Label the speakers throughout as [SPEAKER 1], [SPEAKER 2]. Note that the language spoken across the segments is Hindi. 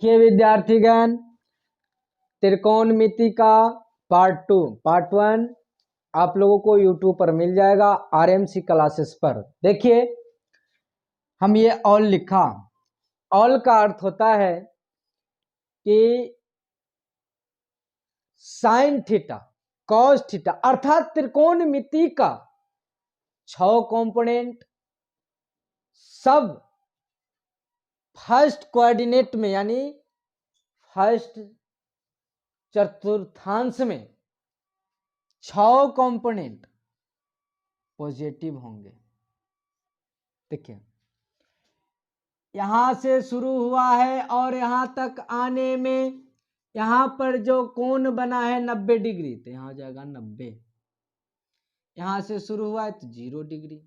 [SPEAKER 1] देखिए विद्यार्थीगण, त्रिकोणमिति का पार्ट 1 आप लोगों को YouTube पर मिल जाएगा RMC क्लासेस पर। देखिए हम ये ऑल लिखा, ऑल का अर्थ होता है कि साइन थीटा कॉस थीटा, अर्थात त्रिकोणमिति का 6 कंपोनेंट सब फर्स्ट कोऑर्डिनेट में यानी फर्स्ट चतुर्थांश में 6 कंपोनेंट पॉजिटिव होंगे। देखिए यहां से शुरू हुआ है और यहां तक आने में यहां पर जो कोण बना है 90 डिग्री, तो यहां हो जाएगा 90। यहां से शुरू हुआ है तो 0 डिग्री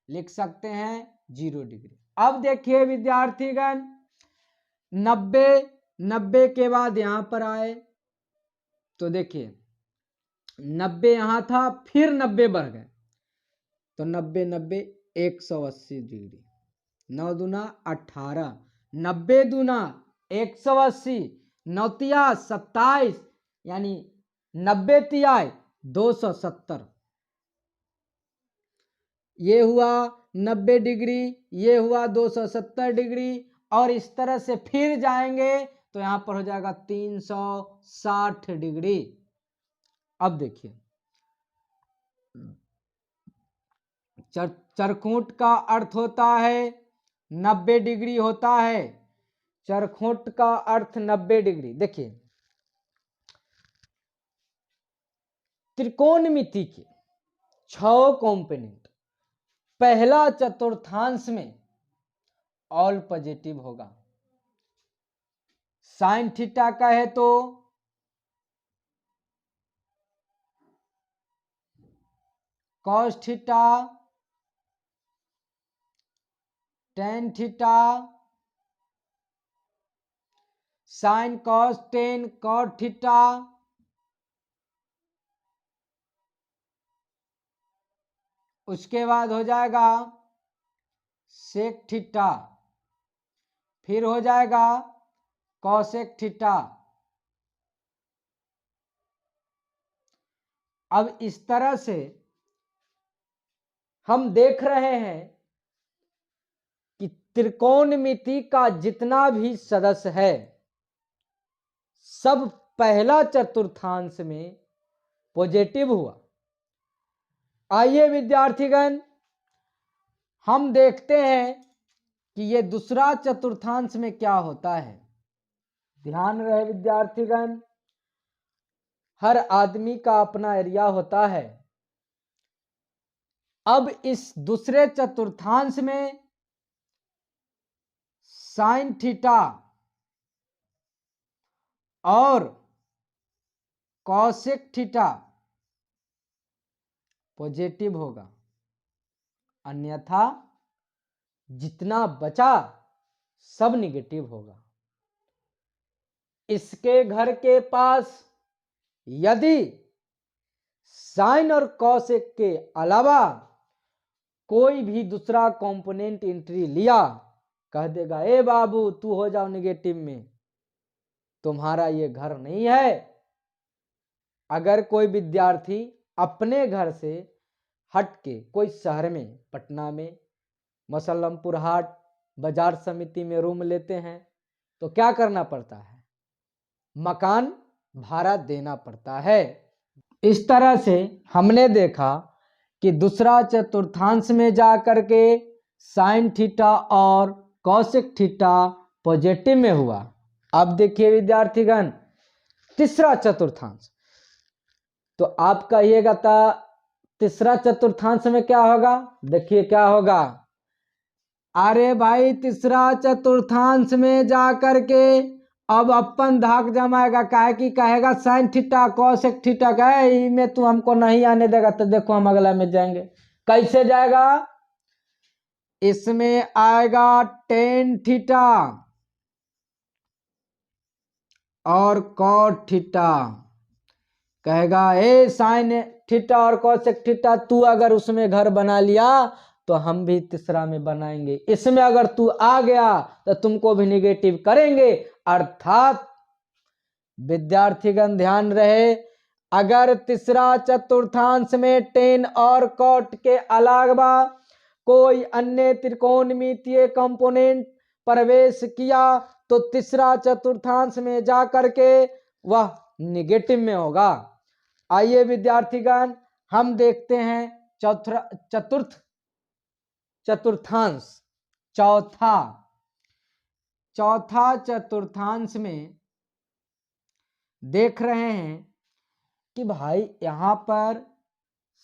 [SPEAKER 1] लिख सकते हैं, 0 डिग्री। अब देखिए विद्यार्थीगण, 90 के बाद यहां पर आए तो देखिए 90 यहां था, फिर 90 बढ़ गए तो 90 180 डिग्री, 9 दूना 18, 90 दूना 180, 9 तिया 27 यानी 90 तियाय 270। ये हुआ 90 डिग्री, ये हुआ 270 डिग्री, और इस तरह से फिर जाएंगे तो यहां पर हो जाएगा 360 डिग्री। अब देखिए चरखूट का अर्थ होता है 90 डिग्री होता है, चरखूट का अर्थ 90 डिग्री। देखिए त्रिकोणमिति के 6 कंपोनेंट पहला चतुर्थांश में ऑल पॉजिटिव होगा। साइन थीटा का है तो cos theta, tan theta, sine cos tan cot theta, उसके बाद हो जाएगा सेक थीटा, फिर हो जाएगा कॉसेक थीटा। अब इस तरह से हम देख रहे हैं कि त्रिकोणमिति का जितना भी सदस्य है सब पहला चतुर्थांश में पॉजिटिव हुआ। आइए विद्यार्थीगण हम देखते हैं कि ये दूसरा चतुर्थांश में क्या होता है। ध्यान रहे विद्यार्थीगण, हर आदमी का अपना एरिया होता है। अब इस दूसरे चतुर्थांश में साइन थीटा और कॉसेक थीटा पॉजिटिव होगा, अन्यथा जितना बचा सब निगेटिव होगा। इसके घर के पास यदि साइन और कॉसेक के अलावा कोई भी दूसरा कंपोनेंट एंट्री लिया, कह देगा ए बाबू तू हो जाओ निगेटिव में, तुम्हारा ये घर नहीं है। अगर कोई विद्यार्थी अपने घर से हट के कोई शहर में, पटना में मसल्लमपुर हाट बाजार समिति में रूम लेते हैं तो क्या करना पड़ता है, मकान भाड़ा देना पड़ता है। इस तरह से हमने देखा कि दूसरा चतुर्थांश में जाकर के साइन थीटा और कॉसेक थीटा पॉजिटिव में हुआ। अब देखिए विद्यार्थीगण तीसरा चतुर्थांश, तो आप कहिएगा था तीसरा चतुर्थांश में क्या होगा। देखिए क्या होगा, अरे भाई तीसरा चतुर्थांश में जाकर के अब अपन धाक जमाएगा, काहे कि कहेगा साइन थीटा कॉसेक थीटा का है में तू हमको नहीं आने देगा, तो देखो हम अगला में जाएंगे। कैसे जाएगा, इसमें आएगा टेन थीटा और कॉट थीटा, कहेगा ए साइन थीटा और कॉसेक थीटा तू अगर उसमें घर बना लिया तो हम भी तीसरा में बनाएंगे। इसमें अगर तू आ गया तो तुमको भी निगेटिव करेंगे। अर्थात विद्यार्थीगण ध्यान रहे, अगर तीसरा चतुर्थांश में टेन और कॉट के अलावा कोई अन्य त्रिकोणमितीय कंपोनेंट प्रवेश किया तो तीसरा चतुर्थांश में जा करके वह निगेटिव में होगा। आइए विद्यार्थीगण हम देखते हैं चतुर्थांश चौथा चतुर्थांश में देख रहे हैं कि भाई यहां पर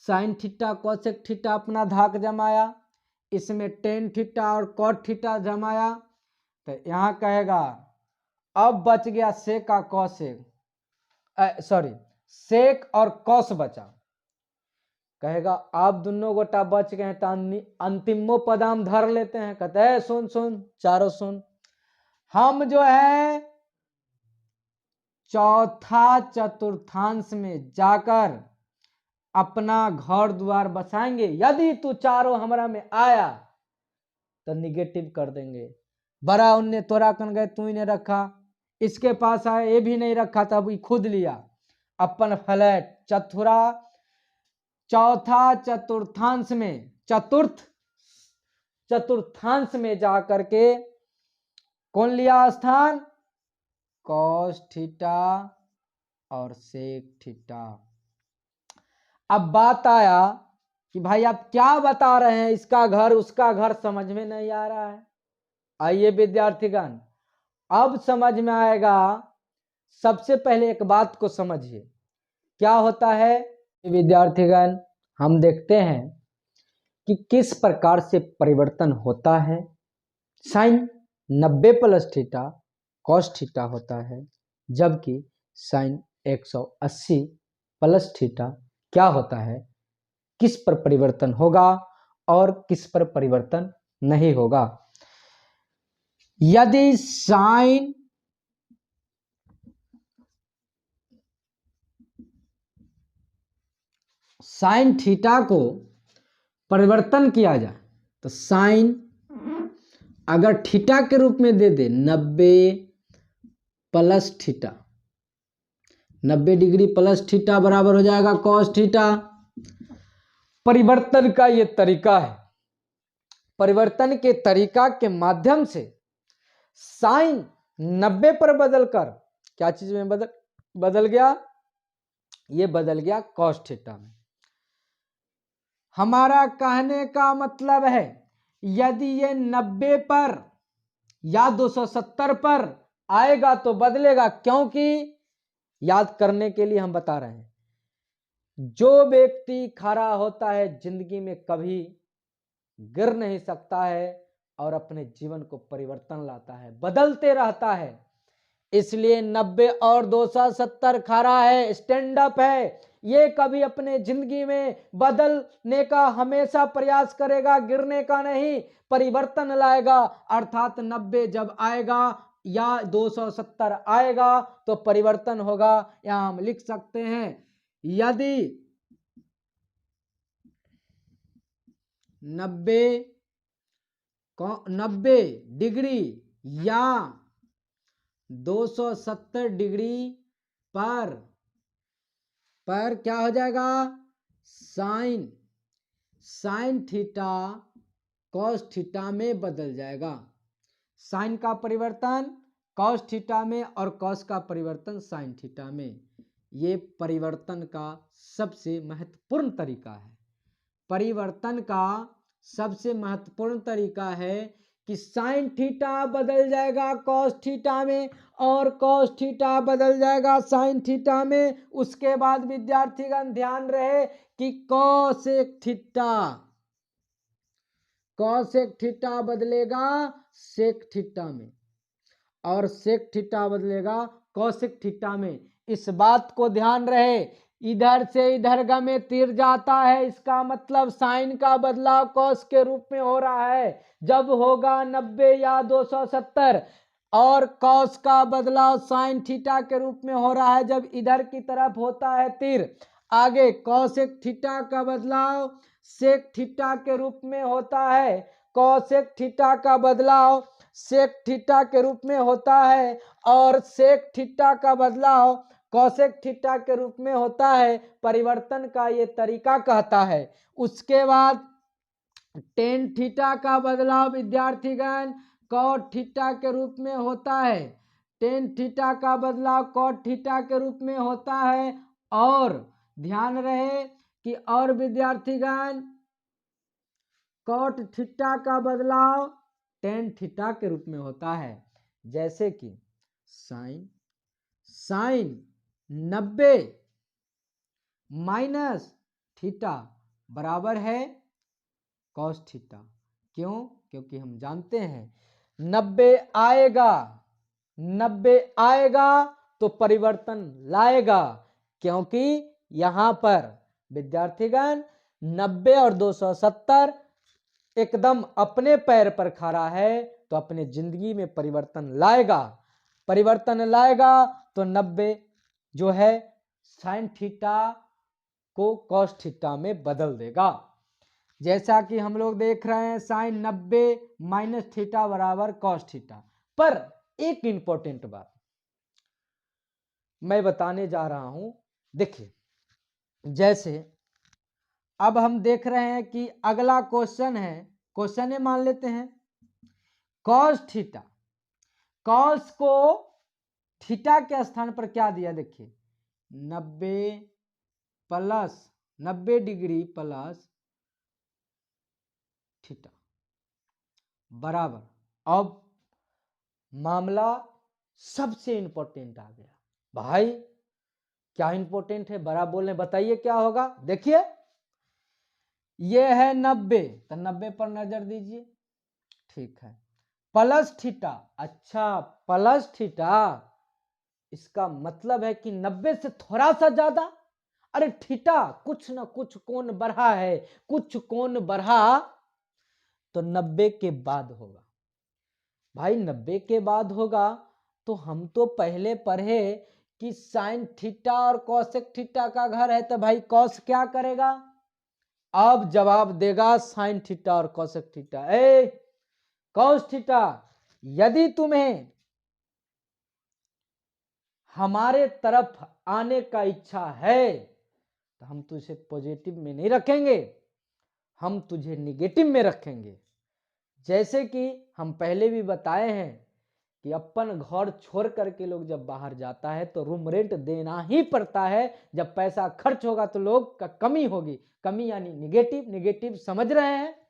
[SPEAKER 1] साइन थीटा कोसेक थीटा अपना धाक जमाया, इसमें टेन थीटा और कॉट थीटा जमाया, तो यहां कहेगा अब बच गया सेक का कॉसेक, सेक और कॉस बचा। कहेगा आप दोनों गोटा बच गए तो अंतिमो पदाम धर लेते हैं। कहते हैं सुन चारों सुन, हम जो है चौथा चतुर्थांश में जाकर अपना घर द्वार बसाएंगे। यदि तू चारों हमरा में आया तो निगेटिव कर देंगे। बड़ा उनने तोरा कन गए तू ही ने रखा, इसके पास आया ये भी नहीं रखा था, अभी खुद लिया अपन फ्लैट। चौथा चतुर्थांश में चतुर्थांश में जाकर के कौन लिया स्थान? कॉस थीटा और सेक थीटा। अब बात आया कि भाई आप क्या बता रहे हैं, इसका घर उसका घर समझ में नहीं आ रहा है। आइए विद्यार्थीगण अब समझ में आएगा। सबसे पहले एक बात को समझिए, क्या होता है विद्यार्थीगण, हम देखते हैं कि किस प्रकार से परिवर्तन होता है। Sine 90 plus theta cos theta होता है, जबकि साइन 180 प्लस थीटा क्या होता है, किस पर परिवर्तन होगा और किस पर परिवर्तन नहीं होगा। यदि साइन थीटा को परिवर्तन किया जाए तो साइन अगर थीटा के रूप में दे दे 90 plus theta, 90 degree plus theta बराबर हो जाएगा कॉस थीटा। परिवर्तन का ये तरीका है। परिवर्तन के तरीका के माध्यम से साइन 90 पर बदलकर क्या चीज में बदल गया, ये बदल गया कॉस थीटा में। हमारा कहने का मतलब है यदि ये 90 पर या 270 पर आएगा तो बदलेगा, क्योंकि याद करने के लिए हम बता रहे हैं, जो व्यक्ति खड़ा होता है जिंदगी में कभी गिर नहीं सकता है और अपने जीवन को परिवर्तन लाता है, बदलते रहता है। इसलिए 90 और 270 खड़ा है, स्टैंड अप है, ये कभी अपने जिंदगी में बदलने का हमेशा प्रयास करेगा, गिरने का नहीं, परिवर्तन लाएगा। अर्थात 90 जब आएगा या 270 आएगा तो परिवर्तन होगा। यहां हम लिख सकते हैं यदि 90 डिग्री या 270 डिग्री पर क्या हो जाएगा, साइन थीटा कॉस थीटा में बदल जाएगा। साइन का परिवर्तन कॉस थीटा में और कॉस का परिवर्तन साइन थीटा में। ये परिवर्तन का सबसे महत्वपूर्ण तरीका है। परिवर्तन का सबसे महत्वपूर्ण तरीका है कि साइन थीटा बदल जाएगा कॉस थीटा में और कॉस थीटा बदल जाएगा साइन थीटा में। उसके बाद विद्यार्थीगण ध्यान रहे कि कॉसेक थीटा बदलेगा सेक थीटा में और सेक थीटा बदलेगा कॉसेक थीटा में। इस बात को ध्यान रहे, इधर से इधर में तीर जाता है, इसका मतलब साइन का बदलाव कॉस के रूप में हो रहा है जब होगा 90 या 270, और कॉस का बदलाव साइन थीटा के रूप में हो रहा है जब इधर की तरफ होता है तीर। आगे कॉसेक थीटा का बदलाव सेक थीटा के रूप में होता है, कॉसेक थीटा का बदलाव सेक थीटा के रूप में होता है, और सेक थीटा का बदलाव कॉसेक थीटा के रूप में होता है। परिवर्तन का ये तरीका कहता है। उसके बाद टेन थीटा का बदलाव विद्यार्थीगण कॉट थीटा के रूप में होता है। टेन थीटा का बदलाव कॉट थीटा के रूप में होता है। और ध्यान रहे कि और विद्यार्थीगण कॉट थीटा का बदलाव टेन थीटा के रूप में होता है। जैसे कि साइन 90 माइनस थीटा बराबर है कॉस थीटा। क्यों? क्योंकि हम जानते हैं 90 आएगा तो परिवर्तन लाएगा, क्योंकि यहां पर विद्यार्थीगण 90 और 270 एकदम अपने पैर पर खड़ा है, तो अपने जिंदगी में परिवर्तन लाएगा। तो 90 जो है साइन थीटा को कॉस थीटा में बदल देगा। जैसा कि हम लोग देख रहे हैं साइन 90 माइनस थीटा बराबर कॉस थीटा। पर एक इंपॉर्टेंट बात मैं बताने जा रहा हूं। देखिए, जैसे अब हम देख रहे हैं कि अगला क्वेश्चन है, क्वेश्चन मान लेते हैं कॉस थीटा। कॉस को थीटा के स्थान पर क्या दिया? देखिए 90 डिग्री प्लस थीटा बराबर। अब मामला सबसे इंपॉर्टेंट आ गया। भाई क्या इंपॉर्टेंट है? बड़ा बोलने बताइए क्या होगा। देखिए ये है 90, तो 90 पर नजर दीजिए। ठीक है, प्लस थीटा। अच्छा, प्लस थीटा, इसका मतलब है कि 90 से थोड़ा सा ज्यादा। अरे थीटा कुछ ना कुछ कोण बढ़ा है, कुछ कोण बढ़ा तो 90 के बाद होगा। भाई 90 के बाद होगा तो हम तो पहले पढ़े कि साइन थीटा और कॉसेक थीटा का घर है, तो भाई कॉस क्या करेगा? अब जवाब देगा साइन थीटा और कॉसेक थीटा। ए कॉस थीटा, यदि तुम्हें हमारे तरफ आने का इच्छा है तो हम तुझे पॉजिटिव में नहीं रखेंगे, हम तुझे निगेटिव में रखेंगे। जैसे कि हम पहले भी बताए हैं कि अपन घर छोड़ करके लोग जब बाहर जाता है तो रूम रेंट देना ही पड़ता है। जब पैसा खर्च होगा तो लोग का कमी होगी। कमी यानी निगेटिव समझ रहे हैं।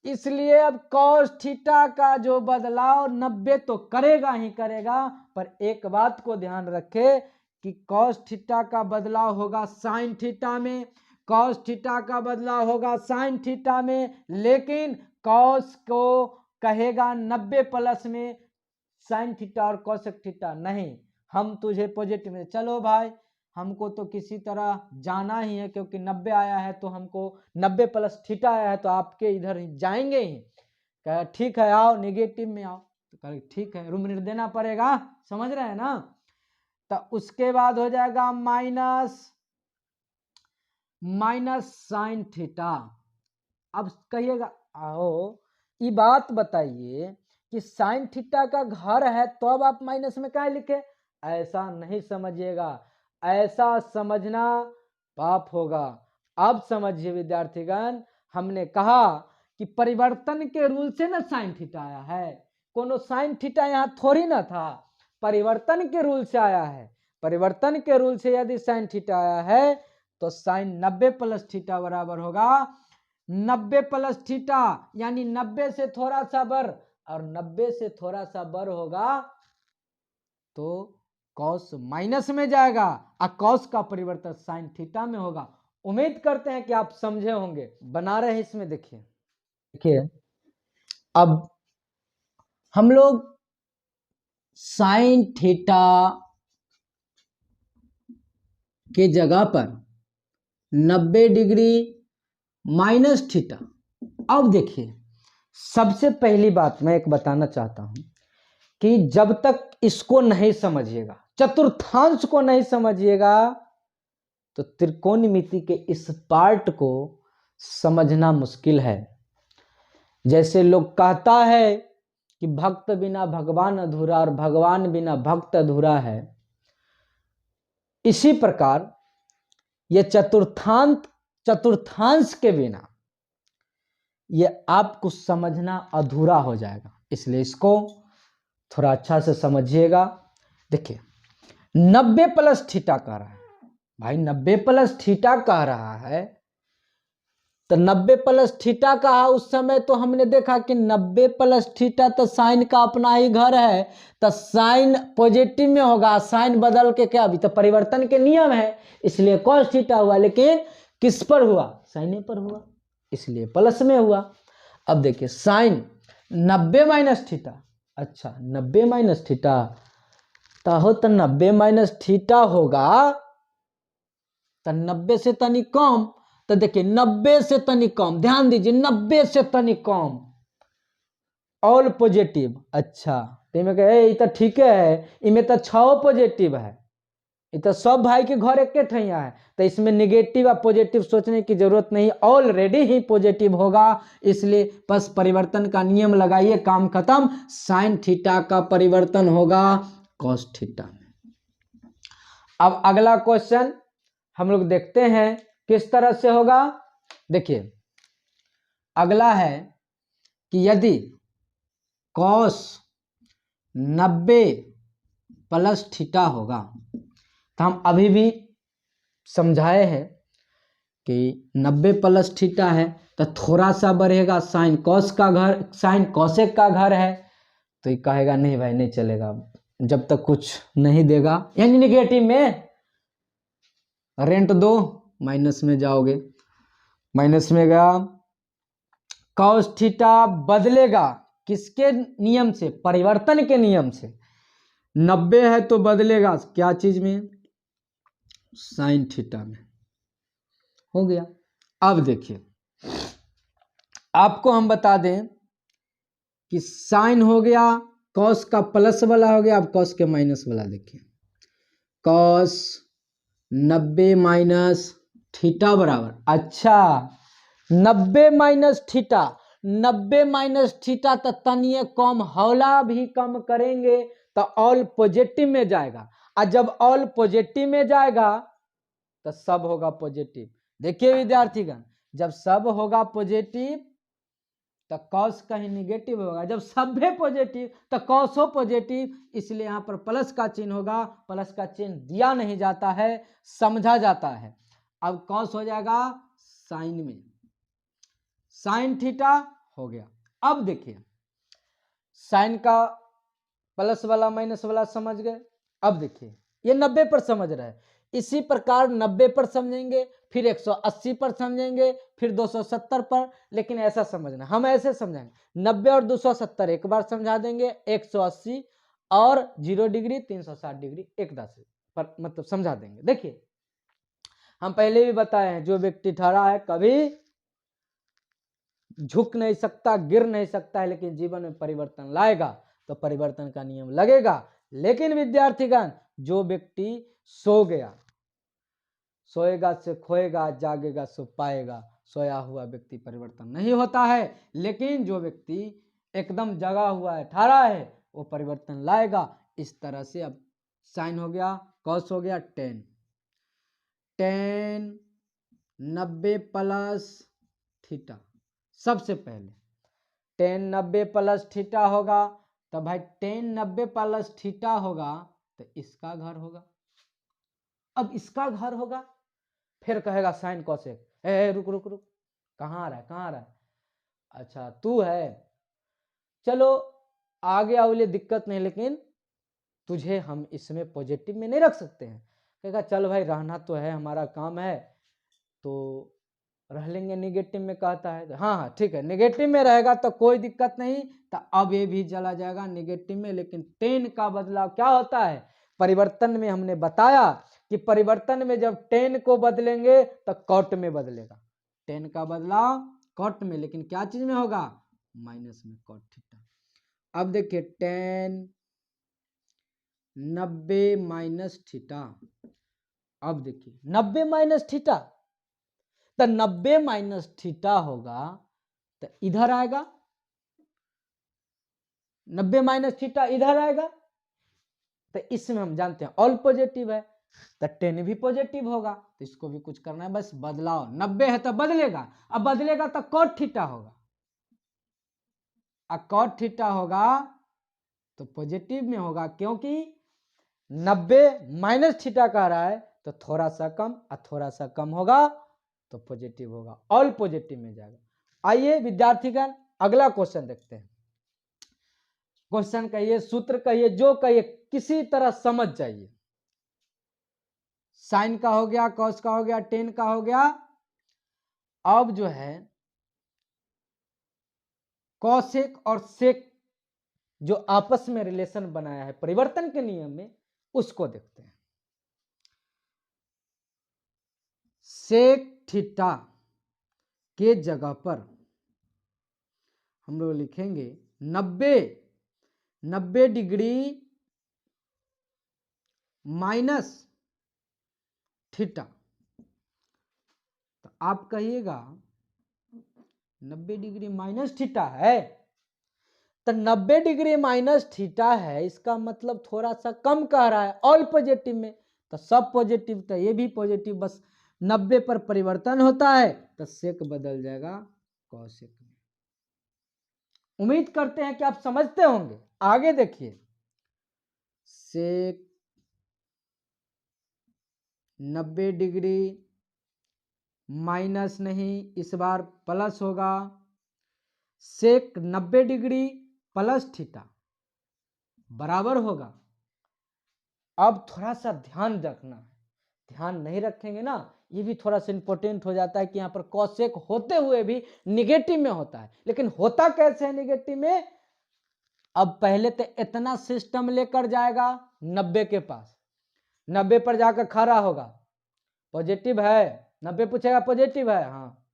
[SPEAKER 1] इसलिए अब कॉस थीटा का जो बदलाव 90 तो करेगा ही करेगा, पर एक बात को ध्यान रखे कि कॉस थीटा का बदलाव होगा साइन थीटा में, कॉस थीटा का बदलाव होगा साइन थीटा में, लेकिन कॉस को कहेगा 90 प्लस में, साइन थीटा और कॉसेक थीटा नहीं। हम तुझे पॉजिटिव में, चलो भाई हमको तो किसी तरह जाना ही है, क्योंकि 90 आया है तो हमको 90 प्लस थीटा आया है तो आपके इधर ही जाएंगे ही। कहे ठीक है आओ, निगेटिव में आओ। तो कहे ठीक है, रूम रेंट देना पड़ेगा, समझ रहे हैं ना। तो उसके बाद हो जाएगा माइनस साइन थीटा। अब कहिएगा आओ ये बात बताइए कि साइन थीटा का घर है तो अब आप माइनस में क्या लिखे? ऐसा नहीं समझिएगा, ऐसा समझना पाप होगा। अब समझिए विद्यार्थीगण, हमने कहा कि परिवर्तन के रूल से ना साइन थीटा आया है। कोनो साइन थीटा यहाँ थोड़ी ना था, परिवर्तन के रूल से आया है। परिवर्तन के रूल से यदि साइन थीटा आया है तो साइन 90 प्लस थीटा बराबर होगा 90 प्लस थीटा, यानी 90 से थोड़ा सा बढ़, और 90 से थोड़ा सा बढ़ होगा तो कॉस माइनस में जाएगा और कॉस का परिवर्तन साइन थीटा में होगा। उम्मीद करते हैं कि आप समझे होंगे। बना रहे इसमें देखिए अब हम लोग साइन थीटा के जगह पर 90 डिग्री माइनस थीटा। अब देखिए सबसे पहली बात मैं एक बताना चाहता हूं कि जब तक इसको नहीं समझिएगा, चतुर्थांश को नहीं समझिएगा, तो त्रिकोणमिति के इस पार्ट को समझना मुश्किल है। जैसे लोग कहता है कि भक्त बिना भगवान अधूरा और भगवान बिना भक्त अधूरा है, इसी प्रकार ये चतुर्थांश के बिना ये आपको समझना अधूरा हो जाएगा। इसलिए इसको थोड़ा अच्छा से समझिएगा। देखिए 90 प्लस थीटा कह रहा है भाई, 90 प्लस थीटा कह रहा है, तो 90 प्लस थीटा कहा उस समय तो हमने देखा कि 90 प्लस थीटा तो साइन का अपना ही घर है, तो साइन पॉजिटिव में होगा, साइन बदल के क्या, अभी तो परिवर्तन के नियम है, इसलिए कॉस थीटा हुआ, लेकिन किस पर हुआ, साइन पर हुआ, इसलिए प्लस में हुआ। अब देखिए साइन 90 माइनस थीटा, अच्छा 90 माइनस थीटा तो 90 माइनस थीटा होगा तो 90 से तनी कम, तो देखिए 90 से तनी कम, ध्यान दीजिए 90 से तनी कम, ऑल पॉजिटिव। अच्छा तो इनमें कहे तो ठीक है, इनमें तो 6 पॉजिटिव है, ये तो सब भाई के घर एक ठैया है, तो इसमें निगेटिव और पॉजिटिव सोचने की जरूरत नहीं, ऑलरेडी ही पॉजिटिव होगा, इसलिए बस परिवर्तन का नियम लगाइए, काम खत्म, साइन थीटा का परिवर्तन होगा कॉस थीटा में। अब अगला क्वेश्चन हम लोग देखते हैं किस तरह से होगा। देखिए अगला है कि यदि कॉस 90 प्लस थीटा होगा, तो हम अभी भी समझाए हैं कि 90 प्लस थीटा है तो थोड़ा सा बढ़ेगा, साइन कॉस का घर, साइन कॉसेक का घर है, तो ये कहेगा नहीं भाई नहीं चलेगा, जब तक कुछ नहीं देगा, यानी निगेटिव में रेंट दो, माइनस में जाओगे, माइनस में गया, कॉस थीटा बदलेगा किसके नियम से, परिवर्तन के नियम से, 90 है तो बदलेगा क्या चीज में, साइन थीटा में, हो गया। अब देखिए आपको हम बता दें कि साइन हो गया, कॉस का प्लस वाला हो गया, अब कॉस के माइनस वाला देखिए, कॉस 90 माइनस थीटा बराबर, अच्छा 90 माइनस थीटा, 90 माइनस थीटा तो तनिए कम, हौला भी कम करेंगे तो ऑल पॉजिटिव में जाएगा, और जब ऑल पॉजिटिव में जाएगा तो सब होगा पॉजिटिव। देखिए विद्यार्थीगण, जब सब होगा पॉजिटिव तो कॉस कहीं निगेटिव होगा, जब सब है पॉजिटिव तो कॉस हो पॉजिटिव, इसलिए यहां पर प्लस का चिन्ह होगा, प्लस का चिन्ह दिया नहीं जाता है, समझा जाता है। अब कॉस हो जाएगा साइन में, साइन थीटा हो गया। अब देखिए साइन का प्लस वाला माइनस वाला समझ गए, अब देखिए ये 90 पर समझ रहा है, इसी प्रकार 90 पर समझेंगे, फिर 180 पर समझेंगे, फिर 270 पर, लेकिन ऐसा समझना, हम ऐसे समझाएंगे 90 और 270 एक बार समझा देंगे, 180 और 0 डिग्री 360 डिग्री एक दास पर मतलब समझा देंगे। देखिए हम पहले भी बताए हैं, जो व्यक्ति ठहरा है कभी झुक नहीं सकता, गिर नहीं सकता है, लेकिन जीवन में परिवर्तन लाएगा तो परिवर्तन का नियम लगेगा। लेकिन विद्यार्थीगण जो व्यक्ति सो गया, सोएगा से खोएगा, जागेगा सो पाएगा, सोया हुआ व्यक्ति परिवर्तन नहीं होता है, लेकिन जो व्यक्ति एकदम जगा हुआ है, ठहरा है, वो परिवर्तन लाएगा। इस तरह से अब साइन हो गया, कॉस हो गया, टेन 90 प्लस थीटा, सबसे पहले टेन 90 प्लस थीटा होगा, तो भाई टेन 90 प्लस थीटा होगा तो इसका घर होगा, अब इसका घर होगा, फिर कहेगा साइन कॉसेक, रुक रुक रुक, कहाँ आ रहा है, कहाँ आ रहा है, अच्छा तू है, चलो आगे आओ दिक्कत नहीं, लेकिन तुझे हम इसमें पॉजिटिव में नहीं रख सकते हैं, कहेगा चल भाई रहना तो है, हमारा काम है तो रह लेंगे, निगेटिव में कहता है, हाँ हाँ ठीक है, निगेटिव में रहेगा तो कोई दिक्कत नहीं, तो अब ये भी चला जाएगा निगेटिव में, लेकिन टेन का बदलाव क्या होता है, परिवर्तन में हमने बताया कि परिवर्तन में जब टेन को बदलेंगे तो कॉट में बदलेगा, टेन का बदलाव कॉट में, लेकिन क्या चीज में होगा, माइनस में, कॉट थीटा। अब देखिए टेन 90 माइनस थीटा, अब देखिए 90 माइनस थीटा तो 90 माइनस थीटा होगा तो इधर आएगा, 90 माइनस थीटा इधर आएगा, तो इसमें हम जानते हैं ऑल पॉजिटिव है तो 10 भी पॉजिटिव होगा, तो इसको भी कुछ करना है, बस बदलाव 90 है तो बदलेगा, अब बदलेगा तो कॉट थीटा होगा, अब कॉट थीटा होगा तो पॉजिटिव में होगा, क्योंकि 90 माइनस थीटा कह रहा है तो थोड़ा सा कम और थोड़ा सा कम होगा तो पॉजिटिव होगा, ऑल पॉजिटिव में जाएगा। आइए विद्यार्थीगण अगला क्वेश्चन देखते हैं। क्वेश्चन कहिए, सूत्र कहिए, जो कहिए, किसी तरह समझ जाइए। साइन का हो गया, कॉस का हो गया, टेन का हो गया। अब जो है कॉसेक और सेक जो आपस में रिलेशन बनाया है परिवर्तन के नियम में, उसको देखते हैं। सेक थीटा के जगह पर हम लोग लिखेंगे 90 डिग्री माइनस थीटा। तो आप कहिएगा 90 डिग्री माइनस थीटा है, तो 90 डिग्री माइनस थीटा है, इसका मतलब थोड़ा सा कम कह रहा है ऑल पॉजिटिव में, तो सब पॉजिटिव, तो ये भी पॉजिटिव, बस 90 पर परिवर्तन होता है तो सेक बदल जाएगा कॉसेक में। उम्मीद करते हैं कि आप समझते होंगे। आगे देखिए, सेक 90 डिग्री माइनस नहीं, इस बार प्लस होगा, सेक 90 डिग्री प्लस थीटा बराबर होगा। अब थोड़ा सा ध्यान रखना है, ध्यान नहीं रखेंगे ना, ये भी थोड़ा सा इंपॉर्टेंट हो जाता है कि यहाँ पर कॉसेक होते हुए भी निगेटिव में होता है, लेकिन होता कैसे है निगेटिव में। अब पहले तो इतना सिस्टम लेकर जाएगा 90 के पास, 90 पर जाकर खड़ा होगा, पॉजिटिव है, 90 पूछेगा पॉजिटिव है, हाँ,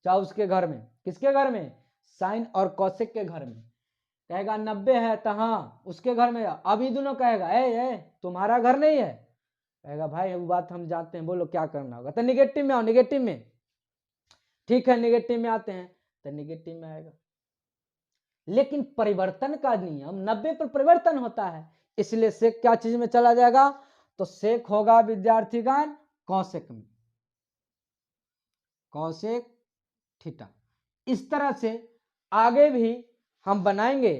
[SPEAKER 1] चाहे उसके घर में, किसके घर में, साइन और कॉसेक के घर में, कहेगा 90 है तो हाँ उसके घर में, अभी दोनों कहेगा ए तुम्हारा घर नहीं है, कहेगा भाई वो बात हम जानते हैं, बोलो क्या करना होगा, तो निगेटिव में आओ, निगेटिव में, ठीक है निगेटिव में आते हैं तो निगेटिव में आएगा। लेकिन परिवर्तन का नियम 90 पर परिवर्तन होता है, इसलिए सेक क्या चीज में चला जाएगा, तो सेक होगा विद्यार्थीगण कॉसेक में, कॉसेक थीटा। इस तरह से आगे भी हम बनाएंगे